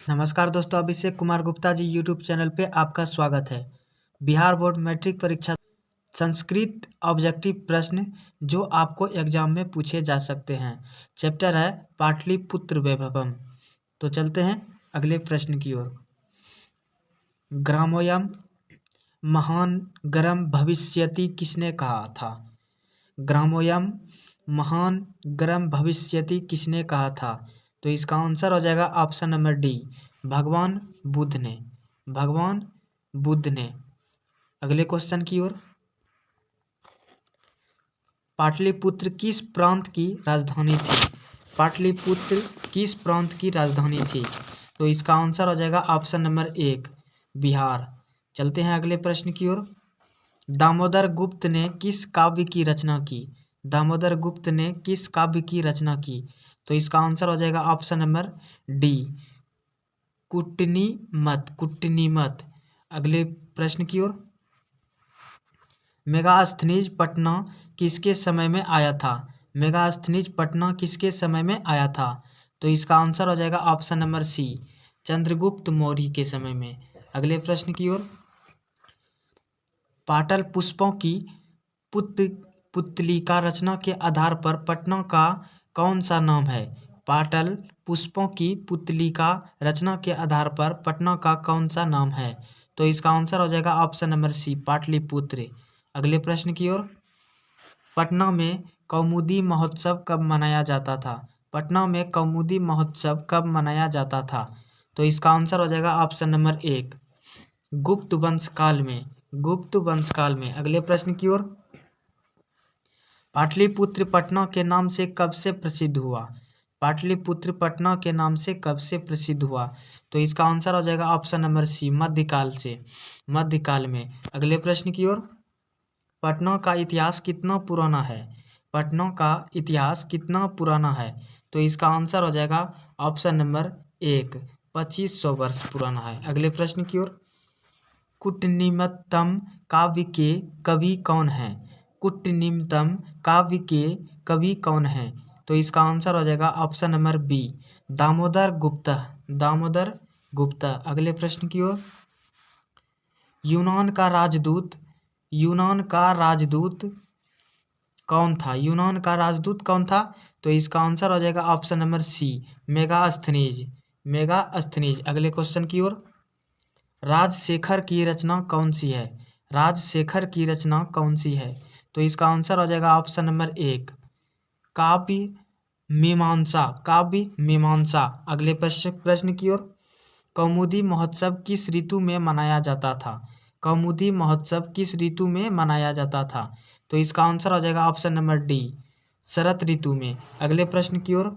नमस्कार दोस्तों, Abhishek Kumar Gupta ji YouTube channel पे आपका स्वागत है। बिहार बोर्ड मैट्रिक परीक्षा संस्कृत ऑब्जेक्टिव प्रश्न जो आपको एग्जाम में पूछे जा सकते हैं। चैप्टर है पाटलिपुत्र वैभवम। तो चलते हैं अगले प्रश्न की ओर। ग्रामोयम महान गरम भविष्यति किसने कहा था? ग्रामोयम महान गरम भविष्यति किसने कहा था? तो इसका आंसर हो जाएगा ऑप्शन नंबर डी, भगवान बुद्ध ने। भगवान बुद्ध ने। अगले क्वेश्चन की ओर। पाटलिपुत्र किस प्रांत की राजधानी थी? पाटलिपुत्र किस प्रांत की राजधानी थी? तो इसका आंसर हो जाएगा ऑप्शन नंबर एक, बिहार। चलते हैं अगले प्रश्न की ओर। दामोदर गुप्त ने किस काव्य की रचना की? दामोदर गुप्त ने किस काव्य की रचना की? तो इसका आंसर हो जाएगा ऑप्शन नंबर डी, कुट्टिनीमत। कुट्टिनीमत। अगले प्रश्न की ओर। मेगास्थनीज पटना किसके समय में आया था? मेगास्थनीज पटना किसके समय में आया था? तो इसका आंसर हो जाएगा option number C, Chandragupta Maurya के समय में। अगले प्रश्न की ओर। पाटल पुष्पों की पुतलिका रचना के आधार पर पटना का कौन सा नाम है? पाटल पुष्पों की पुतलिका रचना के आधार पर पटना का कौन सा नाम है? तो इसका आंसर हो जाएगा ऑप्शन नंबर सी, पाटलिपुत्र। अगले प्रश्न की ओर। पटना में कौमुदी महोत्सव कब मनाया जाता था? पटना में कौमुदी महोत्सव कब मनाया जाता था? तो इसका आंसर हो जाएगा ऑप्शन नंबर एक, गुप्त वंश काल में। गुप्त वंश काल में। अगले प्रश्न की ओर। पाटलिपुत्र पटना के नाम से कब से प्रसिद्ध हुआ? पाटलिपुत्र पटना के नाम से कब से प्रसिद्ध हुआ? तो इसका आंसर हो जाएगा ऑप्शन नंबर सी, मध्यकाल से। मध्यकाल में। अगले प्रश्न की ओर। पटना का इतिहास कितना पुराना है? पटना का इतिहास कितना पुराना है? तो इसका आंसर हो जाएगा ऑप्शन नंबर एक, 2500 वर्ष पुराना है। अगले प्रश्न की ओर। कुट्टिनिमतम काव्य के कवि कौन हैं? कुट्टिनिमतम काव्य के कवि कौन हैं? तो इसका आंसर हो जाएगा option number B, Damodar Gupta. Damodar Gupta. अगले प्रश्न की ओर। यूनान का राजदूत कौन था? यूनान का राजदूत कौन था? तो इसका आंसर हो जाएगा option number C, Megasthenes. Megasthenes. अगले क्वेश्चन की ओर। राजशेखर की रचना कौन सी है? राजशेखर की रचना कौन सी है? तो इसका आंसर हो जाएगा ऑप्शन नंबर एक, काव्य मीमांसा। काव्य मीमांसा। अगले प्रश्न की ओर। कौमुदी महोत्सव किस ऋतु में मनाया जाता था? कौमुदी महोत्सव किस ऋतु में मनाया जाता था? तो इसका आंसर हो जाएगा ऑप्शन नंबर डी, शरद ऋतु में। अगले प्रश्न की ओर।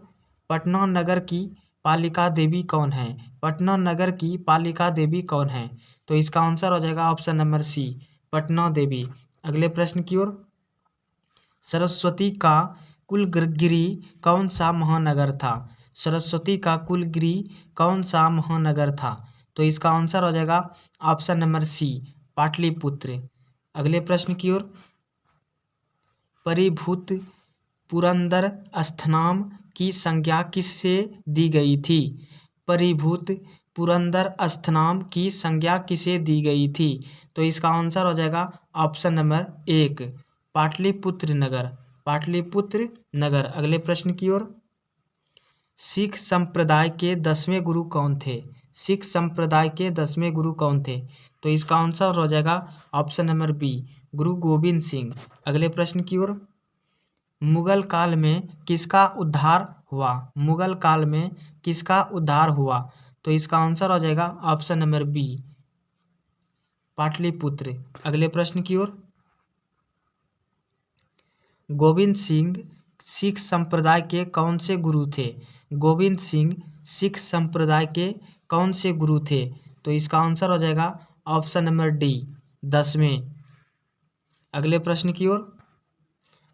पटना नगर की पालिका देवी कौन है? पटना नगर की पालिका देवी कौन है? तो इसका आंसर हो जाएगा ऑप्शन नंबर सी, पटना देवी। अगले प्रश्न की ओर। सरस्वती का कुलगिरी कौन सा महानगर था? सरस्वती का कुलगिरी कौन सा महानगर था? तो इसका आंसर हो जाएगा ऑप्शन नंबर सी, पाटलिपुत्र। अगले प्रश्न की ओर। परिभूत पुरंदर अस्थनाम की संज्ञा किससे दी गई थी? परिभूत पुरंदर अस्थनाम की संज्ञा किसे दी गई थी? तो इसका आंसर हो जाएगा ऑप्शन नंबर एक, पाटलिपुत्र नगर। पाटलिपुत्र नगर। अगले प्रश्न की ओर। सिख संप्रदाय के 10वें गुरु कौन थे? सिख संप्रदाय के 10वें गुरु कौन थे? तो इसका आंसर हो जाएगा ऑप्शन नंबर बी, गुरु गोविंद सिंह। अगले प्रश्न की ओर। मुगल काल में किसका उद्धार हुआ? मुगल काल में किसका उद्धार हुआ? तो इसका आंसर हो जाएगा ऑप्शन नंबर बी, पाटलिपुत्र। अगले प्रश्न की ओर। गोविंद सिंह सिख संप्रदाय के कौन से गुरु थे? गोविंद सिंह सिख संप्रदाय के कौन से गुरु थे? तो इसका आंसर हो जाएगा ऑप्शन नंबर डी, 10वें। अगले प्रश्न की ओर।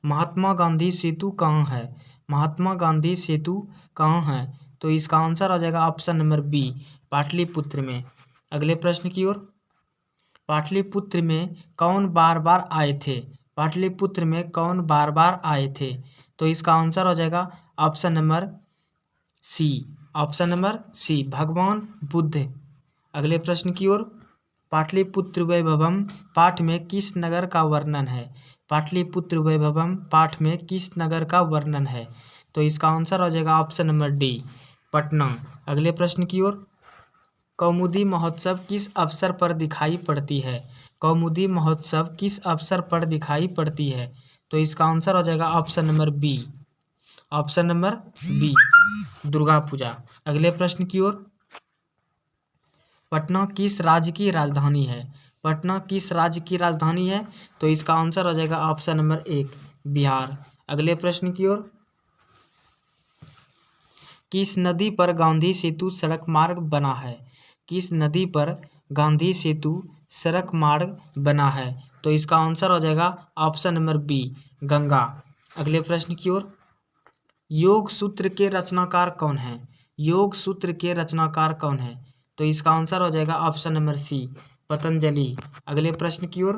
महात्मा गांधी सेतु कहाँ है? महात्मा गांधी सेतु कहाँ है? तो इसका आंसर हो जाएगा ऑप्शन नंबर बी, पाटलिपुत्र में। अगले प्रश्न की ओर। पाटलिपुत्र में कौन बार बार आए थे? पाटलिपुत्र में कौन बार बार आए थे? तो इसका आंसर हो जाएगा option number C, option number C भगवान बुद्ध। अगले प्रश्न की ओर, पाटलिपुत्र वैभवम पाठ में किस नगर का वर्णन है? पाटलिपुत्र वैभवम पाठ में किस नगर का वर्णन है? तो इसका आंसर हो जाएगा ऑप्शन नंबर डी, पटना। अगले प्रश्न की ओर, कौमुदी महोत्सव किस अवसर पर दिखाई पड़ती है? कौमुदी महोत्सव किस अवसर पर दिखाई पड़ती है? तो इसका आंसर हो जाएगा option number B, option number B, Durga Puja. अगले प्रश्न की ओर, पटना किस राज्य की राजधानी है? पटना किस राज्य की राजधानी है? तो इसका आंसर हो जाएगा ऑप्शन नंबर एक, बिहार। अगले प्रश्न की ओर, किस नदी पर गांधी सेतु सड़क मार्ग बना है? किस नदी पर गांधी सेतु सड़क मार्ग बना है? तो इसका आंसर हो जाएगा ऑप्शन नंबर बी, गंगा। अगले प्रश्न की ओर, योग सूत्र के रचनाकार कौन है? योग सूत्र के रचनाकार कौन है? तो इसका आंसर हो जाएगा ऑप्शन नंबर सी, पतंजलि। अगले प्रश्न की ओर,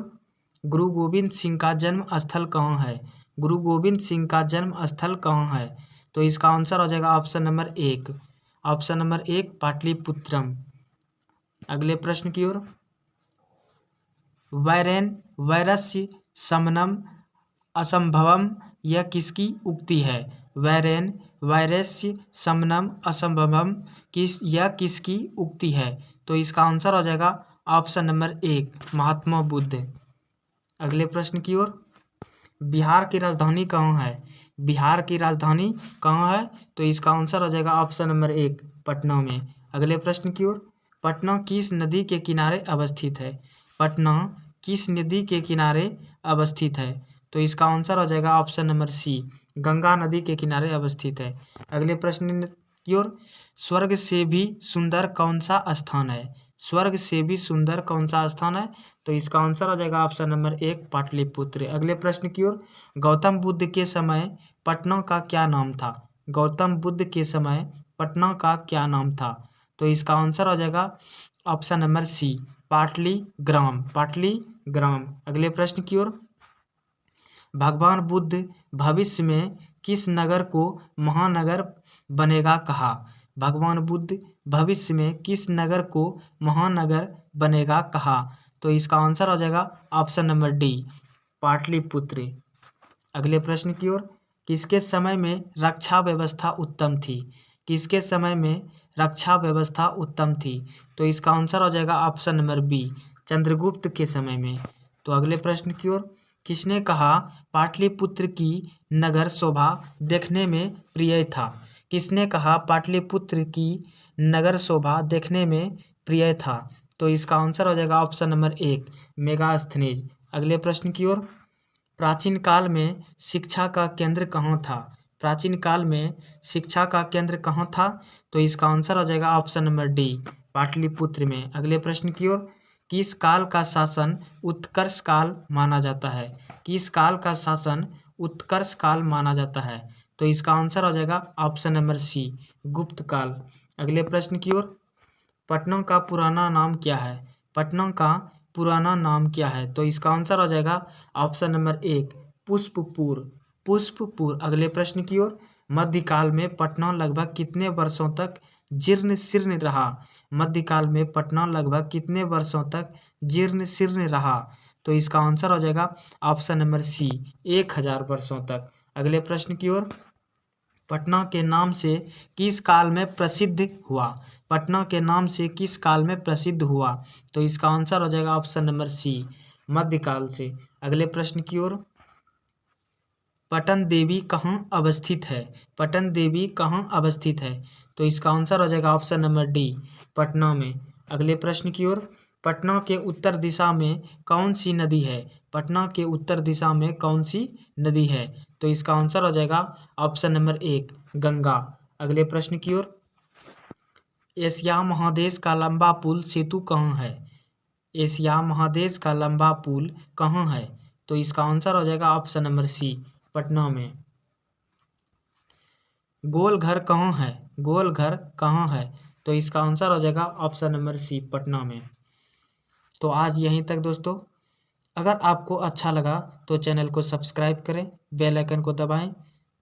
गुरु गोविंद सिंह का जन्म स्थल कहाँ है? गुरु गोविंद सिंह का जन्म स्थल कहाँ है? तो इसका आंसर हो जाएगा ऑप्शन नंबर एक, ऑप्शन नंबर एक, पाटलिपुत्रम। अगले प्रश्न की ओर, वैरेन वैरस्य शमनम असंभवम यह किसकी उक्ति है? वैरेन वैरस्य शमनम असंभवम यह किसकी उक्ति है? तो इसका आंसर हो जाएगा ऑप्शन नंबर एक, महात्मा बुद्ध। अगले प्रश्न की ओर, बिहार की राजधानी कहाँ है? बिहार की राजधानी कहाँ है? तो इसका आंसर हो जाएगा ऑप्शन नंबर एक, पटना में। अगले प्रश्न की ओर, पटना किस नदी के किनारे अवस्थित है? पटना किस नदी के किनारे अवस्थित है? तो इसका आंसर हो जाएगा ऑप्शन नंबर सी, गंगा नदी के किनारे अवस्थित है। अगले प्रश्न की ओर, स्वर्ग से भी सुंदर कौन सा स्थान है? स्वर्ग से भी सुंदर कौन सा स्थान है? तो इसका आंसर हो जाएगा ऑप्शन नंबर एक, पाटलिपुत्र। अगले प्रश्न की ओर, गौतम बुद्ध के समय पटना का क्या नाम था? गौतम बुद्ध के समय पटना का क्या नाम था? तो इसका आंसर हो जाएगा ऑप्शन नंबर सी, पाटलीग्राम, पाटलीग्राम। अगले प्रश्न की ओर, भगवान बुद्ध भविष्य में किस नगर को महानगर बनेगा कहा? भगवान बुद्ध भविष्य में किस नगर को महानगर बनेगा कहा? तो इसका आंसर हो जाएगा ऑप्शन नंबर डी, पाटलिपुत्र। अगले प्रश्न की ओर, किसके समय में रक्षा व्यवस्था उत्तम थी? किसके समय में रक्षा व्यवस्था उत्तम थी? तो इसका आंसर हो जाएगा ऑप्शन नंबर बी, चंद्रगुप्त के समय में। तो अगले प्रश्न की ओर, किसने कहा पाटलिपुत्र की नगर शोभा देखने में प्रिय था? किसने कहा पाटलिपुत्र की नगर शोभा देखने में प्रिय था? तो इसका आंसर हो जाएगा ऑप्शन नंबर एक, मेगास्थनीज। अगले प्रश्न की ओर, प्राचीन काल में शिक्षा का केंद्र कहाँ था? प्राचीन काल में शिक्षा का केंद्र कहाँ था? तो इसका आंसर हो जाएगा ऑप्शन नंबर डी, पाटलिपुत्र में। अगले प्रश्न की ओर, किस काल का शासन उत्कर्ष काल माना जाता है? किस काल का शासन उत्कर्ष काल माना जाता है? तो इसका आंसर हो जाएगा ऑप्शन नंबर सी, गुप्त काल। अगले प्रश्न की ओर, पटना का पुराना नाम क्या है? पटना का पुराना नाम क्या है? तो इसका आंसर हो जाएगा ऑप्शन नंबर एक, पुष्पपुर, पुष्पपुर। अगले प्रश्न की ओर, मध्यकाल में पटना लगभग कितने वर्षों तक जीर्ण शीर्ण रहा? मध्यकाल में पटना लगभग कितने वर्षों तक जीर्ण शीर्ण रहा? तो इसका आंसर हो जाएगा ऑप्शन नंबर सी, 1000 वर्षों तक। अगले प्रश्न की ओर, पटना के नाम से किस काल में प्रसिद्ध हुआ? पटना के नाम से किस काल में प्रसिद्ध हुआ? तो इसका आंसर हो जाएगा ऑप्शन नंबर सी, मध्यकाल से। अगले प्रश्न की ओर, पटन देवी कहाँ अवस्थित है? पटन देवी कहाँ अवस्थित है? तो इसका आंसर हो जाएगा ऑप्शन नंबर डी, पटना में। अगले प्रश्न की ओर, पटना के उत्तर दिशा में कौन सी नदी है? पटना के उत्तर दिशा में कौन सी नदी है? तो इसका आंसर हो जाएगा ऑप्शन नंबर एक, गंगा। अगले प्रश्न की ओर, एशिया महादेश का लंबा पुल सेतु कहाँ है? एशिया महादेश का लंबा पुल कहाँ है? तो इसका आंसर हो जाएगा ऑप्शन नंबर सी, पटना में। गोल घर कहाँ है? गोल घर कहाँ है? तो इसका आंसर हो जाएगा ऑप्शन नंबर सी, पटना में। तो आज यहीं तक दोस्तों। अगर आपको अच्छा लगा तो चैनल को सब्सक्राइब करें, बेल आइकन को दबाएं